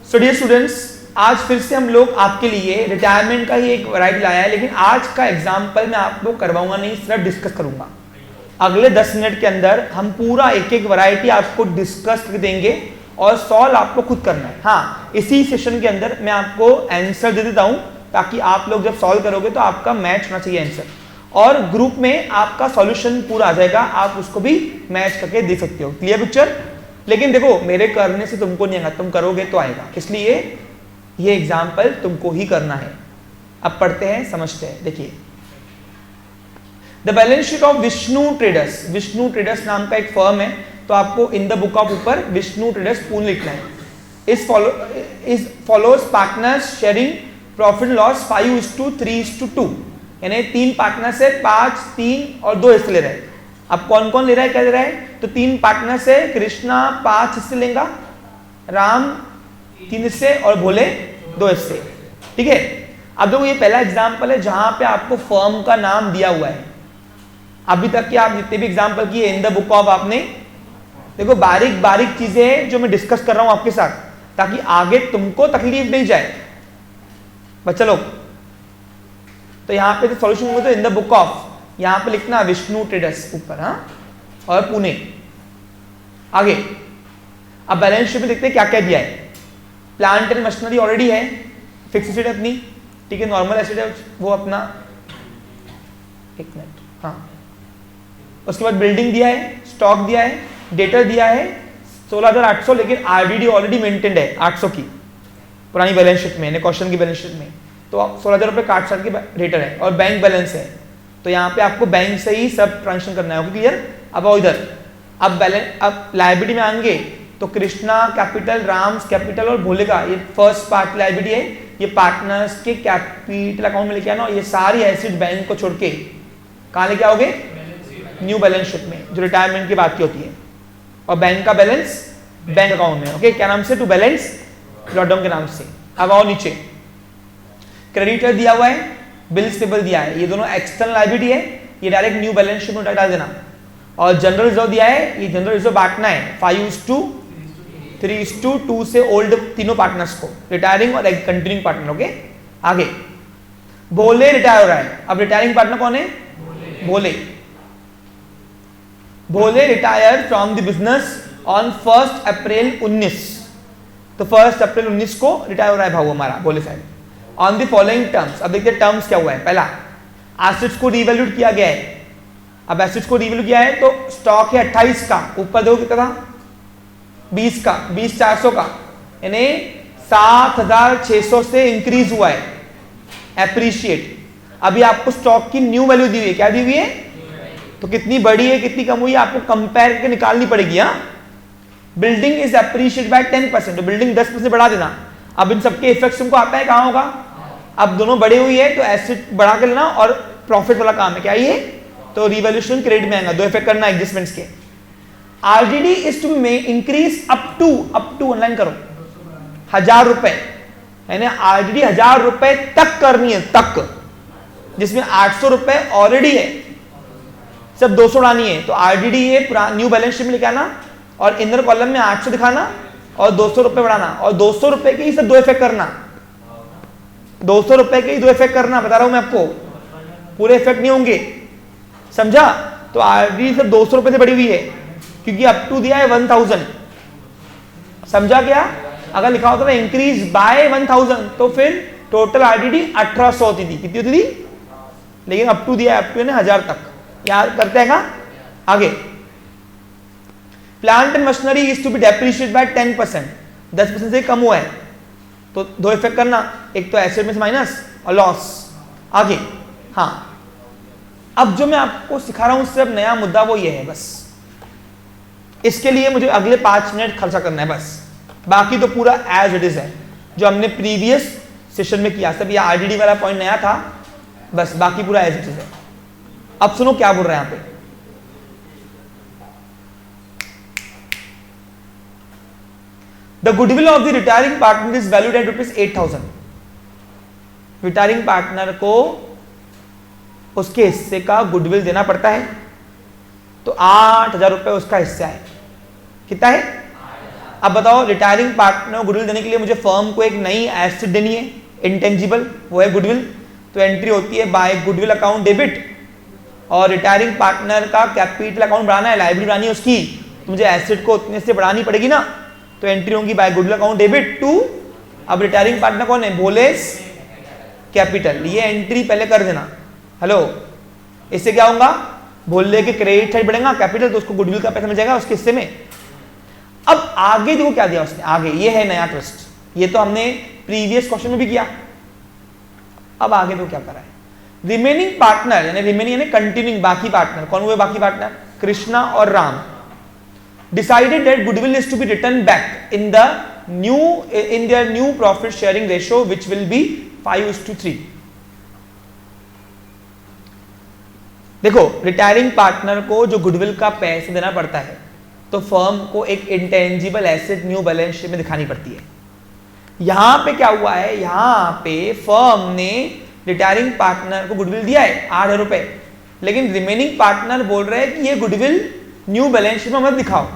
So dear students, आज फिर से हम लोग आपके लिए रिटायरमेंट का ही एक वैरायटी लाया है, लेकिन आज का एग्जाम्पल मैं आप लोग करवाऊंगा नहीं, सिर्फ डिस्कस करूंगा। अगले 10 मिनट के अंदर हम पूरा एक एक वैरायटी आपको डिस्कस कर देंगे और सॉल्व आपको खुद करना है। हाँ, इसी सेशन के अंदर मैं आपको आंसर दे देता हूं ताकि आप लोग जब सॉल्व करोगे तो आपका मैच होना चाहिए आंसर, और ग्रुप में आपका सॉल्यूशन पूरा आ जाएगा, आप उसको भी मैच करके दे सकते हो। Clear picture? लेकिन देखो, मेरे करने से तुमको नहीं आएगा, तुम करोगे तो आएगा, इसलिए ये एग्जाम्पल तुमको ही करना है। अब पढ़ते हैं, समझते हैं। देखिए, the balance sheet of Vishnu traders. Vishnu traders नाम का एक फर्म है, तो आपको इन द बुक ऑफ ऊपर विष्णु ट्रेडर्स पूर्ण लिखना है। इस follows partners sharing profit loss 5:3:2, यानी 3 पार्टनर्स है, 5, 3 और 2 हिस्से ले रहे हैं। अब कौन कौन ले रहा है, क्या ले रहा है? तो 3 पार्टनर्स है, कृष्णा 5 हिस्से लेगा, राम 3 हिस्से और भोले 2 हिस्से। ठीक है। अब देखो, ये पहला एग्जाम्पल है जहां पे आपको फर्म का नाम दिया हुआ है। अभी तक के आप जितने भी एग्जाम्पल किए इन द बुक ऑफ, आपने देखो बारीक बारीक चीजें हैं जो मैं डिस्कस कर रहा हूं आपके साथ, ताकि आगे तुमको तकलीफ नहीं जाए बच्चा लोग। तो यहाँ पे तो सॉल्यूशन होगा, तो इन द बुक ऑफ यहाँ पे लिखना विष्णु ट्रेडर्स ऊपर, हाँ, और पुणे। आगे अब बैलेंस शीट में देखते हैं क्या क्या दिया है। प्लांट एंड मशीनरी ऑलरेडी है, फिक्स एसेट अपनी, ठीक है, नॉर्मल एसेट है वो अपना, एक मिनट, हाँ। उसके बाद बिल्डिंग दिया है, स्टॉक दिया है, डेटर दिया है 16,800, लेकिन आरडीडी ऑलरेडी मेंटेन्ड है 800 की पुरानी बैलेंस शीट में, क्वेश्चन की बैलेंस शीट में, तो 16,000 रुपये 60 की डेटर है, और बैंक बैलेंस है, तो यहाँ पे आपको बैंक से ही सब ट्रांजेक्शन करना है। क्लियर? अब आओ इधर, अब लायबिलिटी में आएंगे तो कृष्णा कैपिटल, राम्स कैपिटल और भोले का, ये फर्स्ट पार्ट लायबिलिटी है, ये पार्टनर्स के कैपिटल अकाउंट में लेके आना, और ये सारी एसेट बैंक को छोड़ के कहाँ लेके आओगे? न्यू बैलेंस शीट में, जो रिटायरमेंट की बात की होती है, और बैंक का बैलेंस बैंक अकाउंट में। ओके, क्या नाम से? टू बैलेंस ड्रॉडाउन के नाम से। अब आओ नीचे, क्रेडिटर दिया हुआ है, बिल्स पेबल दिया है, ये दोनों एक्सटर्नल लायबिलिटी है, ये डायरेक्ट न्यू बैलेंस शीट में डाल देना। और जनरल रिजर्व दिया है, ये जनरल रिजर्व बांटना है 5:3:2 से ओल्ड तीनों पार्टनर्स को, रिटायरिंग और कंटिन्यूइंग पार्टनर। ओके, आगे भोले रिटायर हो रहा है, अब रिटायरिंग पार्टनर कौन है? Bhole. Bhole retire from the business on 1 April 19, तो 1 अप्रैल 19 को रिटायर हो रहा है भाऊ हमारा भोले साहब। ऑन द फॉलोइंग टर्म्स, अब देखते हैं टर्म्स क्या हुआ है। पहला, एसेट्स को रिवैल्यूड किया गया है। अब एसेट्स को रिवैल्यू किया है तो स्टॉक है 28 का, ऊपर देखो कितना था? 20 का, 20,400 का, यानी 7,600 से इंक्रीज हुआ है, एप्रिशिएट। अभी आपको स्टॉक की न्यू वैल्यू दी हुई है, क्या दी हुई है? तो कितनी बढ़ी है कितनी कम हुई है आपको कंपेयर करके निकालनी पड़ेगी। हाँ, बिल्डिंग इज एप्रिशिएट बाय 10%, तो बिल्डिंग 10% बढ़ा देना। अब इन सबके इफेक्ट तुमको आता है, कहां होगा? अब दोनों बढ़े हुई है तो एसेट बढ़ा कर लेना, और प्रॉफिट वाला काम है क्या ये? तो रिवैल्यूएशन क्रेडिट में आएगा, 2 इफेक्ट करना एडजस्टमेंट्स के। RDD is to may increase up to online करो 1,000 रुपए, यानी आरडीडी 1,000 रुपए तक करनी है, तक, जिसमें 800 रुपए ऑलरेडी है, सब 200 उड़ानी है। तो आरडीडी ये न्यू बैलेंस शीट में लेके आना, और इनर कॉलम में 800 दिखाना और 200 रुपए बढ़ाना, और 200 रुपए के ही सब 2 इफेक्ट करना, 200 रुपए के ही 2 इफेक्ट करना, बता रहा हूं मैं आपको, पूरे इफेक्ट नहीं होंगे, समझा? तो आरडी सब 200 रुपए से बढ़ी हुई है, क्योंकि अप टू दिया है 1000, समझा क्या? अगर लिखा होता ना इंक्रीज बाय 1000, तो फिर टोटल आरडीडी 1800 होती थी, कितनी होती थी? लेकिन अप टू दिया है, अप टू 1000 तक, याद करते हैं। आगे, plant and machinery is to be depreciate by 10%, 10% से कम हुआ है, तो 2 इफेक्ट करना, एक तो एसेट में से माइनस और लॉस। आगे, हाँ, अब जो मैं आपको सिखा रहा हूं सिर्फ नया मुद्दा वो ये है, बस इसके लिए मुझे अगले 5 मिनट खर्चा करना है बस, बाकी तो पूरा एज इट इज है जो हमने प्रीवियस सेशन में किया। सब ये आरडीडी वाला पॉइंट नया था, बस बाकी पूरा एज इट इज है। अब सुनो क्या बोल रहे हैं यहां पे, the goodwill of the retiring partner is valued at ₹8,000। Retiring partner को उसके हिस्से का गुडविल देना पड़ता है, तो 8,000 रुपए उसका हिस्सा है। कितना है? अब बताओ, रिटायरिंग पार्टनर को गुडविल देने के लिए मुझे फर्म को एक नई एसेट देनी है, इंटेंजिबल, वो है गुडविल। तो एंट्री होती है बाय गुडविल अकाउंट डेबिट, और रिटायरिंग पार्टनर का कैपिटल अकाउंट बढ़ाना है, लाइबिलिटी बढ़ानी है उसकी, तो मुझे एसेट को उतने से बढ़ानी पड़ेगी ना, तो एंट्री होगी by goodwill account debit to, अब रिटायरिंग पार्टनर कौन है, भोलेस कैपिटल, ये एंट्री पहले कर देना। हेलो, इससे क्या होगा, भोले के क्रेडिट साइड बढ़ेगा कैपिटल, तो उसको गुडविल का पैसा मिल जाएगा उसके हिस्से में। अब आगे देखो क्या दिया उसने, आगे ये है नया ट्विस्ट, ये तो हमने प्रीवियस क्वेश्चन में भी किया। अब आगे तो क्या करा है, रिमेनिंग पार्टनर यानी रिमेनिंग यानी कंटिन्यूइंग बाकी पार्टनर, कौन हुए बाकी पार्टनर, कृष्णा और Ram, decided that goodwill is to be return back in their new profit sharing ratio which will be 5:3। देखो, रिटायरिंग पार्टनर को जो गुडविल का पैसा देना पड़ता है, तो फर्म को एक intangible asset new balance sheet में दिखानी पड़ती है। यहां पे क्या हुआ है, यहां पे फर्म ने रिटायरिंग पार्टनर को गुडविल दिया है 8,000 रुपए, लेकिन रिमेनिंग पार्टनर बोल रहे हैं कि ये गुडविल न्यू बैलेंस शीट में मत दिखाओ।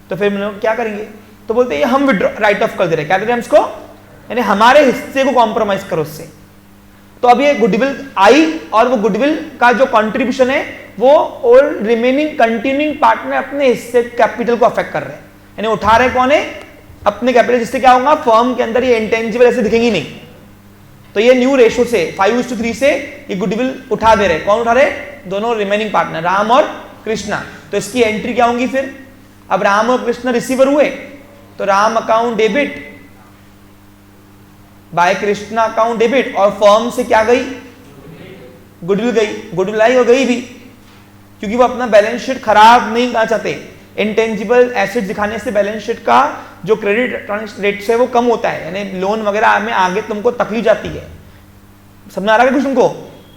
तो फिर हम लोग क्या करेंगे, तो बोलते हैं हम राइट ऑफ कर दे रहे हैं, क्या दे रहे हैं हम इसको, यानी हमारे हिस्से को कॉम्प्रोमाइज करो उससे। तो अब ये गुडविल आई, और वो गुडविल का जो कंट्रीब्यूशन है वो और रिमेनिंग कंटिन्यूइंग पार्टनर अपने हिस्से कैपिटल को अफेक्ट कर रहे हैं, यानी उठा रहे कौन है, अपने कैपिटल, जिससे क्या होगा, फर्म के अंदर ये इंटेंजिबल ऐसे दिखेंगी नहीं। तो ये न्यू रेशो से 5:3 से ये गुडविल उठा दे रहे, कौन उठा रहे, दोनों रिमेनिंग पार्टनर राम और कृष्णा। तो इसकी एंट्री क्या होगी फिर, अब राम और कृष्णा रिसीवर हुए, तो Ram account debit bye Krishna account debit, और फर्म से क्या गई, गुडविल गई, गुडविल आई और गई भी, क्योंकि वो अपना बैलेंस शीट खराब नहीं करना चाहते। इंटेंजिबल एसेट दिखाने से बैलेंस शीट का जो क्रेडिट रेट से वो कम होता है, यानी लोन वगैरह में आगे तुमको तकलीफ जाती है। समझ आ रहा है कुछ तुमको,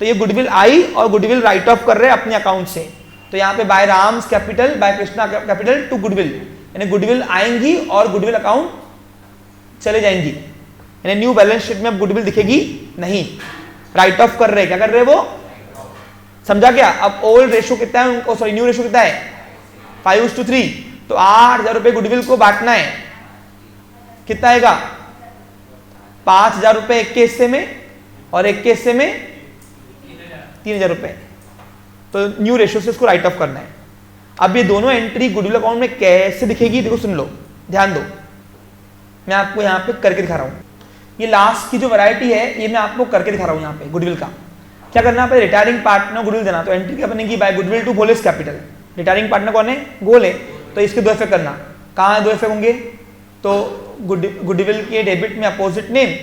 तो ये गुडविल आई और गुडविल राइट ऑफ कर रहे हैं अपने अकाउंट से। तो यहाँ पे by Ram's capital by Krishna capital to goodwill, यानी गुडविल आएंगी और गुडविल अकाउंट चले जाएंगी, यानी न्यू बैलेंस शीट में अब गुडविल दिखेगी नहीं, राइट ऑफ कर रहे, क्या कर रहे वो, समझा क्या। अब ओल्ड रेशो कितना है उनको, सॉरी न्यू रेशो कितना है 5:3, तो 8,000 रुपए गुडविल को बांटना है, कितना आएगा 5,000 रुपए एक के हिस्से में और एक के हिस्से में 3,000 रुपए, तो न्यू रेशो से इसको राइट ऑफ करना है। अब ये दोनों एंट्री गुडविल अकाउंट में कैसे दिखेगी, देखो सुन लो, ध्यान दो, मैं आपको यहाँ पे करके दिखा रहा हूँ। ये लास्ट की जो वैरायटी है ये मैं आपको करके दिखा रहा हूँ। यहाँ पे गुडविल का क्या करना है, रिटायरिंग पार्टनर गुडविल देना, तो एंट्री क्या बनेगी, by goodwill to Bhole's capital, retiring partner कौन है, गोल है, तो इसके दो इफेक्ट करना, कहाँ दो इफेक्ट होंगे, तो गुडविल के डेबिट में अपोजिट नेम,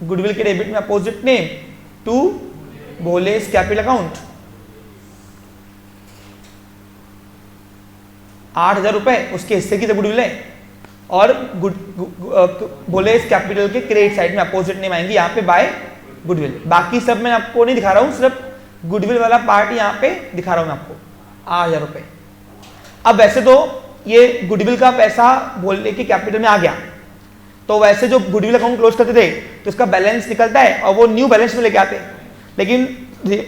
गुडविल के डेबिट में opposite name to Bhole's capital account, 8,000 रुपए उसके हिस्से की गुडविल है, और भोलेस कैपिटल के क्रेडिट साइड में अपोजिट नेम आएंगे यहाँ पे बाय गुडविल। बाकी सब मैं आपको नहीं दिखा रहा हूँ, सिर्फ गुडविल वाला पार्ट यहाँ पे दिखा रहा हूँ मैं आपको, 8,000 रुपए। अब वैसे तो ये गुडविल का पैसा भोले के कैपिटल में आ गया, तो वैसे जो गुडविल अकाउंट क्लोज करते थे तो इसका बैलेंस निकलता है और वो न्यू बैलेंस में लेके आते, लेकिन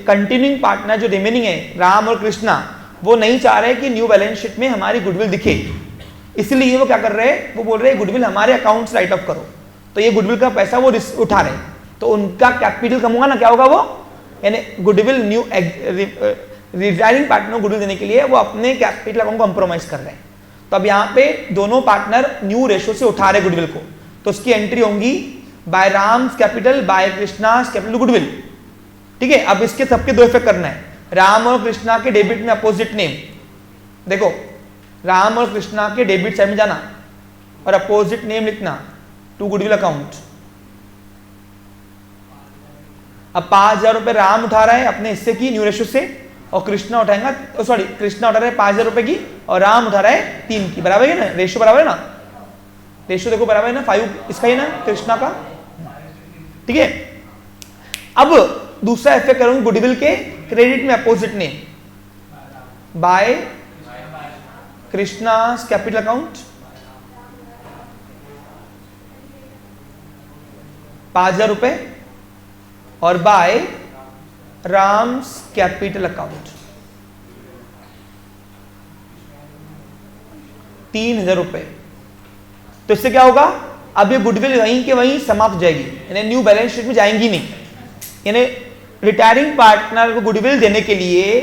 कंटिन्यूइंग पार्टनर जो रिमेनिंग है राम और कृष्णा, वो नहीं चाह रहे कि न्यू बैलेंस शीट में हमारी गुडविल दिखे, इसलिए वो क्या कर रहे हैं, वो बोल रहे हैं गुडविल हमारे अकाउंट से राइट ऑफ करो, तो ये गुडविल का पैसा वो उठा रहे हैं, तो उनका कैपिटल कम होगा ना, क्या होगा वो, यानी goodwill new retiring partner goodwill देने के लिए वो अपने कैपिटल अकाउंट को कंप्रोमाइज कर रहे हैं। तो अब यहाँ पे दोनों पार्टनर न्यू रेशो से उठा रहे गुडविल को, तो उसकी एंट्री होंगी by Ram's capital by Krishna's capital goodwill, ठीक है। अब इसके सबके दो इफेक्ट करना है, राम और कृष्णा के डेबिट में अपोजिट नेम, देखो राम और कृष्णा के डेबिट साइड में जाना और अपोजिट नेम लिखना टू गुडविल अकाउंट। अब 5,000 रुपए राम उठा रहा है अपने हिस्से की न्यू रेशो से, और कृष्णा उठाएगा, सॉरी कृष्णा उठा रहा है 5,000 रुपए की और राम उठा रहा है 3 की, बराबर है ना, रेशो बराबर है ना, रेशो देखो बराबर है ना, 5 इसका ही ना कृष्णा का, ठीक है। अब दूसरा इफेक्ट करूंगा गुडविल के क्रेडिट में opposite name by Krishna's capital account, 5,000 रुपए, और बाय राम्स कैपिटल अकाउंट, 3,000 रुपए। तो इससे क्या होगा, अब ये गुडविल वहीं के वहीं समाप्त हो जाएगी, यानी न्यू बैलेंस शीट में जाएंगी नहीं। यानी रिटायरिंग पार्टनर को गुडविल देने के लिए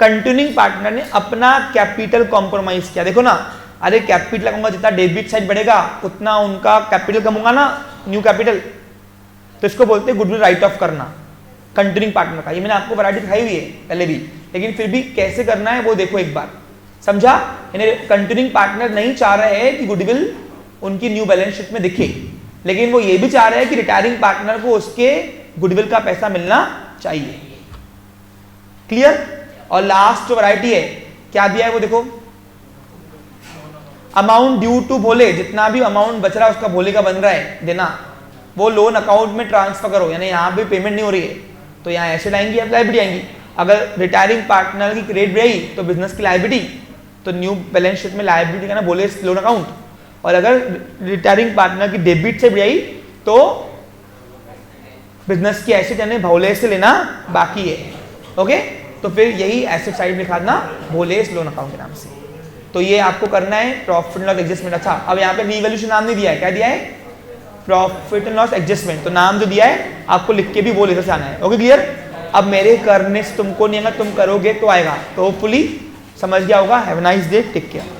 कंटिन्यूइंग पार्टनर ने अपना कैपिटल कॉम्प्रोमाइज किया। देखो ना, अरे कैपिटल लगाऊंगा, जितना डेबिट साइड बढ़ेगा उतना उनका कैपिटल कम होगा ना, न्यू कैपिटल। तो इसको बोलते हैं गुडविल राइट ऑफ करना कंटिन्यूइंग पार्टनर का। ये मैंने आपको वैरायटी दिखाई हुई है पहले भी, लेकिन फिर भी कैसे करना है वो देखो एक बार, समझा। यानी कंटिन्यूइंग पार्टनर नहीं चाह रहे हैं कि गुडविल उनकी न्यू बैलेंस शीट में दिखे, लेकिन वो ये भी चाह रहे हैं कि रिटायरिंग पार्टनर को उसके गुडविल का पैसा मिलना चाहिए। क्लियर। और लास्ट जो वैरायटी है क्या दिया है वो देखो, अमाउंट ड्यू टू भोले, जितना भी अमाउंट बच रहा है उसका भोले का बन रहा है देना, वो लोन अकाउंट में ट्रांसफर करो। यानी यहाँ पे पेमेंट नहीं हो रही है तो यहाँ एसेट आएंगी या लायबिलिटी आएंगी। अगर रिटायरिंग पार्टनर की क्रेडिट बढ़ी तो बिजनेस की लायबिलिटी, तो न्यू बैलेंस शीट में लायबिलिटी का ना बोले लोन अकाउंट। और अगर रिटायरिंग पार्टनर की डेबिट से बढ़ी तो बिजनेस की एसेट यानी भोले से लेना बाकी है। ओके, तो फिर यही एसेट साइड लिखा देना भोले लोन अकाउंट के नाम से। तो ये आपको करना है प्रॉफिट एंड लॉस एडजस्टमेंट। अच्छा, अब यहाँ पे रीवैल्यूएशन नाम नहीं दिया है, क्या दिया है, प्रॉफिट एंड लॉस एडजस्टमेंट। तो नाम जो दिया है आपको लिख के भी वो लेकर से आना है। Okay clear. अब मेरे करने से तुमको नहीं आएगा, तुम करोगे तो आएगा। तो होपफुली समझ गया होगा। Have a nice day, take care.